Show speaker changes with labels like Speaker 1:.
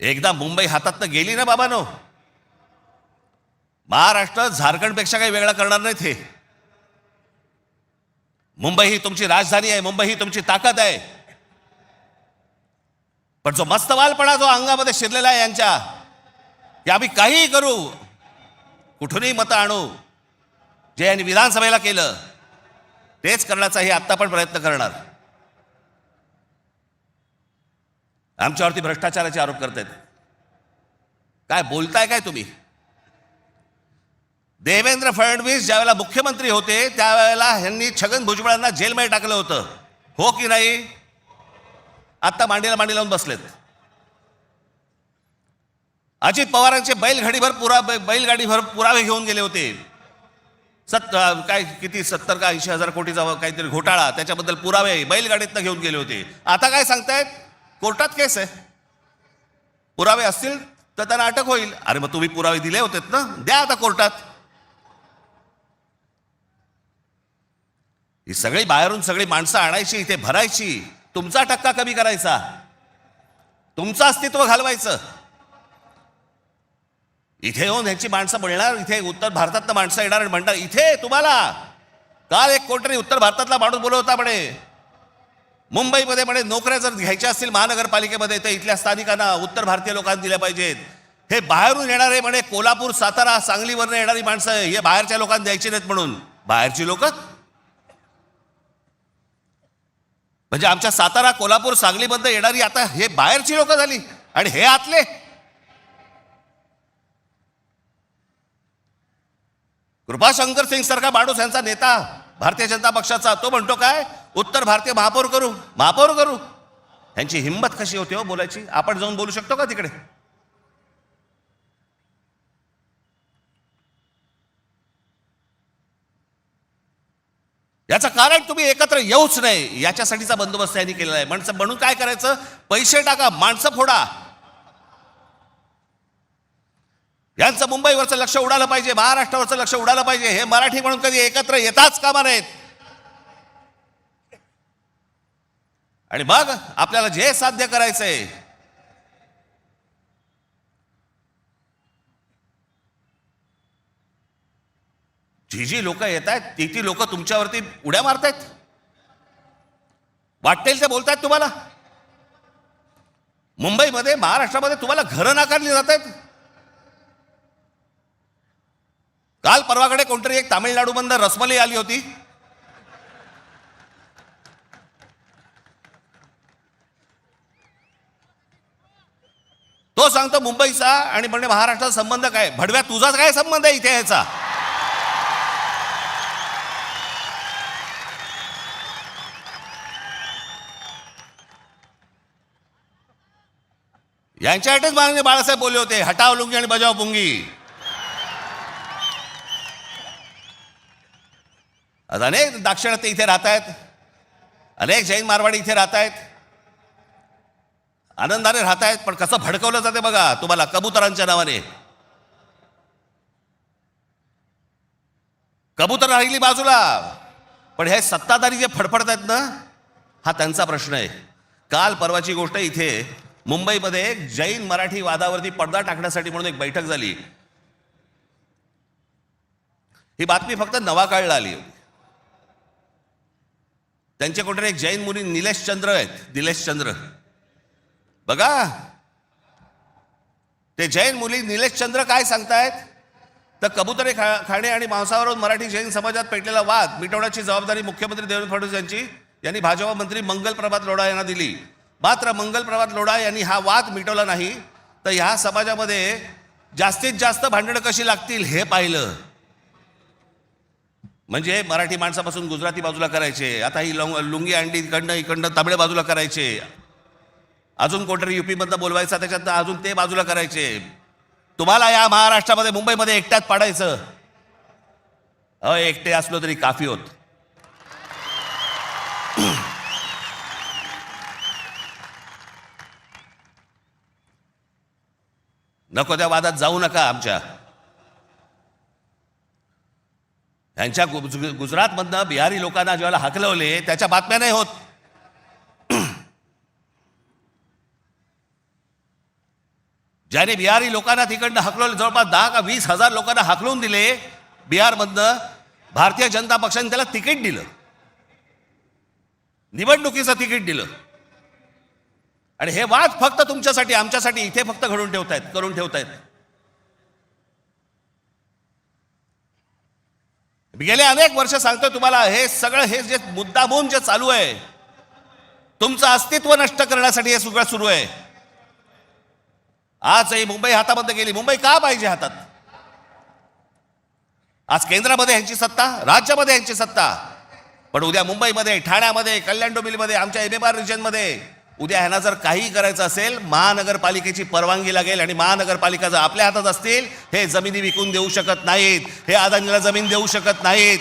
Speaker 1: एकदा मुंबई हातातनं गेली ना बाबानो, महाराष्ट्र झारखंडपेक्षा काही वेगळा करणार नाहीत. हे मुंबई ही तुमची राजधानी आहे, मुंबई ही तुमची ताकद आहे. पण जो मस्तवालपणा जो अंगामध्ये शिरलेला आहे यांच्या, की आम्ही काहीही करू, कुठूनही मतं आणू, जे यांनी विधानसभेला केलं तेच करण्याचा हे आत्ता पण प्रयत्न करणार. आमच्यावरती भ्रष्टाचाराचे आरोप करतायत. काय बोलताय काय तुम्ही? देवेंद्र फडणवीस ज्यावेळेला मुख्यमंत्री होते त्यावेळेला ह्यांनी छगन भुजबळांना जेलमध्ये टाकलं होतं, हो की नाही? आत्ता मांडीला मांडी लावून बसलेत. अजित पवारांचे बैलगाडीभर पुरावे घेऊन गेले होते. काय किती 70 का 80 हजार कोटीचा काहीतरी घोटाळा, त्याच्याबद्दल पुरावे बैलगाडीतनं घेऊन गेले होते. आता काय सांगतायत? कोर्टात केस आहे, पुरावे असतील तर त्यांना अटक होईल. अरे मग तुम्ही पुरावे दिले होते ना, द्या आता कोर्टात. ही सगळी बाहेरून सगळी माणसं आणायची, इथे भरायची, तुमचा टक्का कमी करायचा, तुमचं अस्तित्व घालवायचं. इथे येऊन ह्यांची माणसं बोलणार, इथे उत्तर भारतातनं माणसं येणार आणि म्हणणार इथे तुम्हाला. काल एक कोणतरी उत्तर भारतातला माणूस बोलत होता म्हणे, मुंबईमध्ये म्हणे नोकऱ्या जर घ्यायच्या असतील महानगरपालिकेमध्ये तर इथल्या स्थानिकांना, उत्तर भारतीय लोकांना दिल्या पाहिजेत. हे बाहेरून येणारे म्हणे कोल्हापूर, सातारा, सांगलीवरनं येणारी माणसं हे बाहेरच्या लोकांना द्यायची नाहीत म्हणून. बाहेरची लोक म्हणजे आमच्या सातारा, कोल्हापूर, सांगलीमध्ये येणारी आता हे बाहेरची लोक झाली आणि हे आतले. कृपाशंकर सिंग सारखा माणूस यांचा नेता भारतीय जनता पक्षाचा, तो म्हणतो काय उत्तर भारतीय महापौर करू, महापौर करू. यांची हिंमत कशी होती हो बोलायची? आपण जाऊन बोलू शकतो का तिकडे? याचं कारण तुम्ही एकत्र येऊच नाही याच्यासाठीचा बंदोबस्त यांनी केलेला आहे. म्हणून काय करायचं? पैसे टाका, माणसं फोडा. यांचं मुंबईवरचं लक्ष उडालं पाहिजे, महाराष्ट्रावरचं लक्ष उडालं पाहिजे. हे मराठी म्हणून कधी एकत्र येताच कामा नयेत. आणि मग आपल्याला जे साध्य करायचंय, जी लोक येत आहेत ती लोक तुमच्यावरती उड्या मारतायत, वाटेल ते बोलतायत तुम्हाला. मुंबईमध्ये, महाराष्ट्रामध्ये तुम्हाला घरं नाकारली जात आहेत. काल परवाकडे कोणतरी एक तामिळनाडूमधून रसमलाई आली होती. तो सांगतो मुंबईचा आणि म्हणजे महाराष्ट्राचा संबंध काय? भडव्या तुझाच काय संबंध आहे इथे याचा? यांच्यासाठीच माननीय बाळासाहेब बोलले होते, हटाव लुंगी आणि बजाव पुंगी. आज अनेक दाक्षिणात्य इथे राहत आहेत, अनेक जैन मारवाडी इथे राहत आहेत, आनंदाने राहत आहेत. पण कसं भडकवलं जाते बघा तुम्हाला कबुतरांच्या नावाने. कबूतर राहिली बाजूला, पण हे सत्ताधारी जे फडफडत आहेत ना, हा त्यांचा प्रश्न आहे. काल परवाची गोष्ट, इथे मुंबईमध्ये एक जैन मराठी वादावरती पडदा टाकण्यासाठी म्हणून एक बैठक झाली. ही बातमी फक्त नवाकाळला आली होती. त्यांचे कोणतरी एक जैन मुली निलेश चंद्र आहेत, निलेश चंद्र बघा. ते जैन मुली निलेश चंद्र काय सांगतायत तर कबुतरे खाणे आणि मांसावरून मराठी जैन समाजात पेटलेला वाद मिटवण्याची जबाबदारी मुख्यमंत्री देवेंद्र फडणवीस यांनी भाजपा मंत्री मंगल प्रभात लोढा यांना दिली. मात्र मंगल प्रभात लोढा यांनी हा वाद मिटवला नाही तर ह्या समाजामध्ये जास्तीत जास्त भांडणं कशी लागतील हे पाहिलं. म्हणजे मराठी माणसापासून गुजराती बाजूला करायचे, आता ही लुंगी अंडी इकडनं तमिळ बाजूला करायचे, अजून कोणतरी युपीमधनं बोलवायचा त्याच्यात अजून ते बाजूला करायचे. तुम्हाला या महाराष्ट्रामध्ये, मुंबईमध्ये एकट्यात पाडायचं. एकटे असलो तरी काफी होत. नको त्या वादात जाऊ नका. आमच्या यांच्या गुजरातमधनं बिहारी लोकांना ज्यावेळेला हकलवले त्याच्या बातम्या नाही होत. ज्याने बिहारी लोकांना तिकडनं हकलवलं, जवळपास 10 का 20 हजार लोकांना हकलवून दिले बिहारमधनं, भारतीय जनता पक्षाने त्याला तिकीट दिलं, निवडणुकीचं तिकीट दिलं. आणि हे वाद फक्त तुमच्यासाठी आमच्यासाठी इथे फक्त करून ठेवतायत. मी गेले अनेक वर्ष सांगतोय तुम्हाला, हे सगळं हे जे मुद्दामून जे चालू आहे, तुमचं अस्तित्व नष्ट करण्यासाठी हे सगळं सुरू आहे. आज ही मुंबई हातामध्ये गेली. मुंबई का पाहिजे हातात? आज केंद्रामध्ये यांची सत्ता, राज्यामध्ये यांची सत्ता, पण उद्या मुंबईमध्ये, ठाण्यामध्ये, कल्याण डोंबिवलीमध्ये, आमच्या MMR रिजनमध्ये उद्या ह्यांना जर काही करायचं असेल, महानगरपालिकेची परवानगी लागेल. आणि महानगरपालिका जर आपल्या हातात असतील, हे जमिनी विकून देऊ शकत नाहीत, हे अदानीला जमीन देऊ शकत नाहीत.